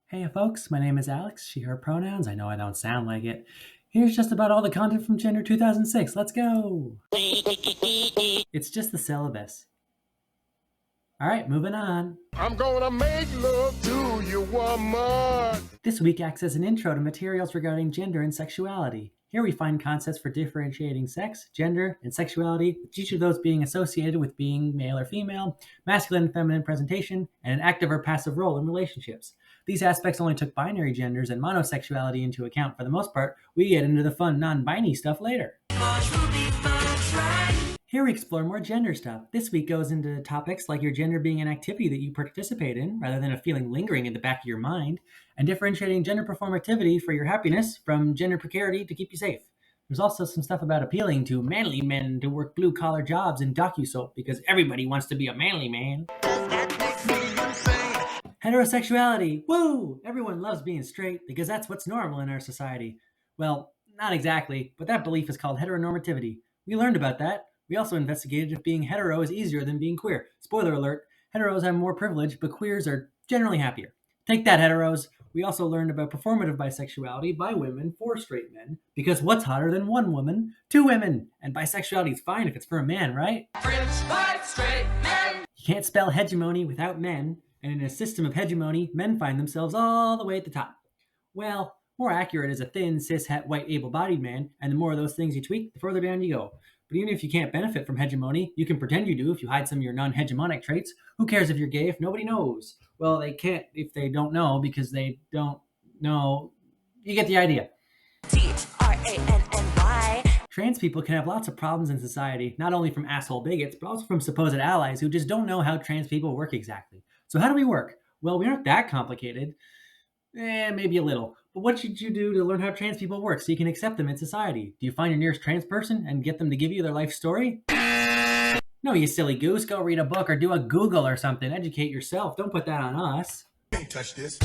Hey folks, my name is Alex, she, her pronouns. I know I don't sound like it. Here's just about all the content from Gender 2006. Let's go! It's just the syllabus. Alright, moving on. I'm gonna make love to you one month. This week acts as an intro to materials regarding gender and sexuality. Here we find concepts for differentiating sex, gender, and sexuality, with each of those being associated with being male or female, masculine and feminine presentation, and an active or passive role in relationships. These aspects only took binary genders and monosexuality into account for the most part. We get into the fun non-binary stuff later. Here we explore more gender stuff. This week goes into topics like your gender being an activity that you participate in, rather than a feeling lingering in the back of your mind, and differentiating gender performativity for your happiness from gender precarity to keep you safe. There's also some stuff about appealing to manly men to work blue-collar jobs in docu-soap because everybody wants to be a manly man. Heterosexuality! Woo! Everyone loves being straight because that's what's normal in our society. Well, not exactly, but that belief is called heteronormativity. We learned about that. We also investigated if being hetero is easier than being queer. Spoiler alert, heteros have more privilege, but queers are generally happier. Take that, heteros! We also learned about performative bisexuality by women for straight men, because what's hotter than one woman? Two women! And bisexuality is fine if it's for a man, right? French white straight men. You can't spell hegemony without men, and in a system of hegemony, men find themselves all the way at the top. Well, more accurate is a thin, cis-het, white, able-bodied man, and the more of those things you tweak, the further down you go. But even if you can't benefit from hegemony, you can pretend you do if you hide some of your non-hegemonic traits. Who cares if you're gay if nobody knows? Well, they can't if they don't know because they don't know. You get the idea. T-R-A-N-N-Y. Trans people can have lots of problems in society, not only from asshole bigots, but also from supposed allies who just don't know how trans people work exactly. So how do we work? Well, we aren't that complicated. Maybe a little. But what should you do to learn how trans people work so you can accept them in society? Do you find your nearest trans person and get them to give you their life story? No, you silly goose. Go read a book or do a Google or something. Educate yourself. Don't put that on us. Can't touch this.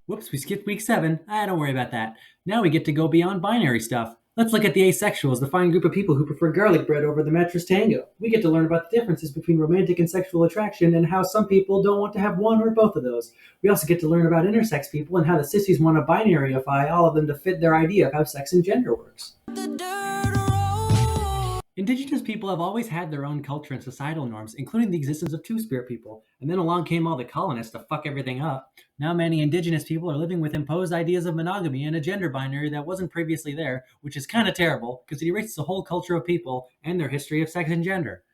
Whoops, we skipped week 7. Don't worry about that. Now we get to go beyond binary stuff. Let's look at the asexuals, the fine group of people who prefer garlic bread over the mattress tango. We get to learn about the differences between romantic and sexual attraction and how some people don't want to have one or both of those. We also get to learn about intersex people and how the sissies want to binaryify all of them to fit their idea of how sex and gender works. Indigenous people have always had their own culture and societal norms, including the existence of two-spirit people, and then along came all the colonists to fuck everything up. Now many indigenous people are living with imposed ideas of monogamy and a gender binary that wasn't previously there, which is kind of terrible, because it erases the whole culture of people and their history of sex and gender.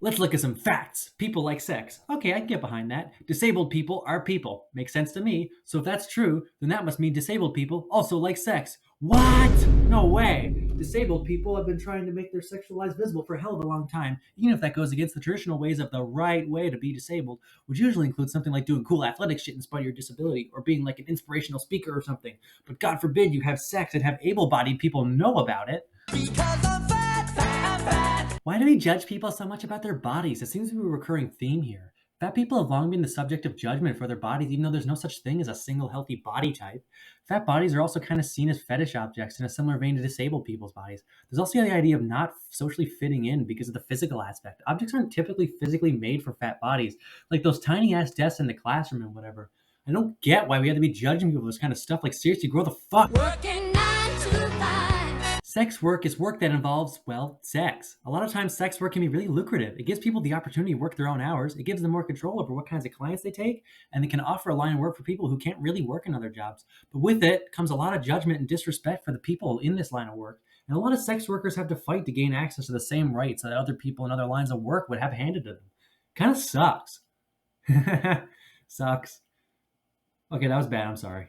Let's look at some facts. People like sex. Okay, I can get behind that. Disabled people are people. Makes sense to me. So if that's true, then that must mean disabled people also like sex. What? No way. Disabled people have been trying to make their sexual lives visible for a hell of a long time, even if that goes against the traditional ways of the right way to be disabled, which usually includes something like doing cool athletic shit in spite of your disability, or being like an inspirational speaker or something. But God forbid you have sex and have able-bodied people know about it. Because I'm fat, fat, fat. Why do we judge people so much about their bodies? It seems to be a recurring theme here. Fat people have long been the subject of judgment for their bodies, even though there's no such thing as a single healthy body type. Fat bodies are also kind of seen as fetish objects in a similar vein to disabled people's bodies. There's also the idea of not socially fitting in because of the physical aspect. Objects aren't typically physically made for fat bodies, like those tiny-ass desks in the classroom and whatever. I don't get why we have to be judging people for this kind of stuff. Like, seriously, grow the fuck. Working 9 to 5. Sex work is work that involves, well, sex. A lot of times sex work can be really lucrative. It gives people the opportunity to work their own hours. It gives them more control over what kinds of clients they take, and it can offer a line of work for people who can't really work in other jobs. But with it comes a lot of judgment and disrespect for the people in this line of work. And a lot of sex workers have to fight to gain access to the same rights that other people in other lines of work would have handed to them. Kind of sucks. Sucks. Okay, that was bad. I'm sorry.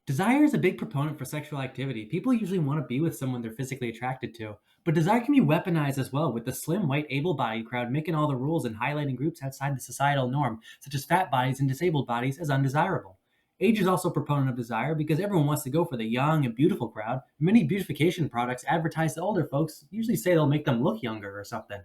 Desire is a big proponent for sexual activity. People usually want to be with someone they're physically attracted to. But desire can be weaponized as well, with the slim, white, able-bodied crowd making all the rules and highlighting groups outside the societal norm, such as fat bodies and disabled bodies, as undesirable. Age is also a proponent of desire because everyone wants to go for the young and beautiful crowd. Many beautification products advertise to older folks usually say they'll make them look younger or something.